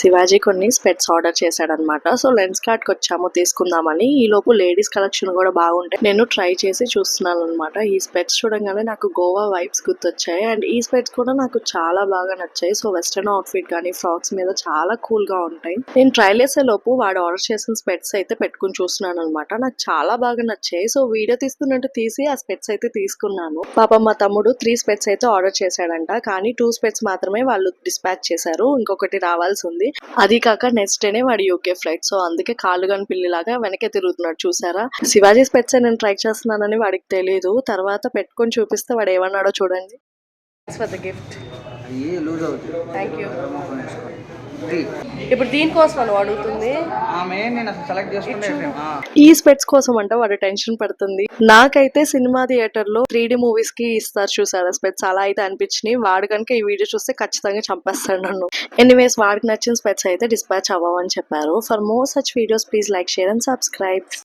శివాజీ కొన్ని స్పెట్స్ ఆర్డర్ చేశాడనమాట. So lens cart కి వచ్చాము తీసుకుందామని. ఈ లోపు లేడీస్ కలెక్షన్ కూడా బాగుంటాయి. నేను ట్రై చేసి చూస్తున్నాను అనమాట. ఈ స్పెట్స్ చూడంగానే నాకు గోవా వైబ్స్ గుర్తొచ్చాయి. అండ్ ఈ స్పెట్స్ కూడా నాకు చాలా బాగా నచ్చాయి. సో వెస్టర్న్ అవుట్ఫిట్ కానీ ఫ్రాక్స్ మీద చాలా కూల్ గా ఉంటాయి. నేను ట్రైల్ చేసే లోపు వాడు ఆర్డర్ చేసిన స్పెట్స్ అయితే పెట్టుకుని చూస్తున్నాను అనమాట. నాకు చాలా బాగా నచ్చాయి. సో వీడియో తీస్తున్నట్టు తీసి ఆ స్పెట్స్ అయితే తీసుకున్నాను. పాపం మా తమ్ముడు 3 స్పెట్స్ అయితే ఆర్డర్ చేశాడంట. కానీ 2 స్పెట్స్ మాత్రమే వాళ్ళు డిస్పాచ్ చేశారు. ఇంకొకటి రావాల్సి ఉంది. అది కాక నెక్స్ట్ డేనే వాడి యూకే ఫ్లైట్. సో అందుకే కాళ్ళు కాని పిల్లిలాగా వెనకే తిరుగుతున్నాడు చూసారా. శివాజీ స్పెట్స్ నేను ట్రై చేస్తున్నానని వాడికి తెలియదు. తర్వాత పెట్టుకొని చూపిస్తే వాడు ఏమన్నాడో చూడండి. Gift thank you. ఇప్పుడు దీనికోసం అని అడుగుతుంది. ఈ స్పెట్స్ కోసం అంట వాడు టెన్షన్ పడుతుంది. నాకైతే సినిమా థియేటర్ లో 3D మూవీస్ కి ఇస్తారు చూసారా స్పెట్స్, అలా అయితే అనిపించినాయి. వాడు కనుక ఈ వీడియో చూస్తే ఖచ్చితంగా చంపేస్తాడు నన్ను. ఎనీవేస్ వాడికి నచ్చిన స్పెట్స్ అయితే డిస్పాచ్ అవ్వమని చెప్పారు. For more such videos please like, share and subscribe.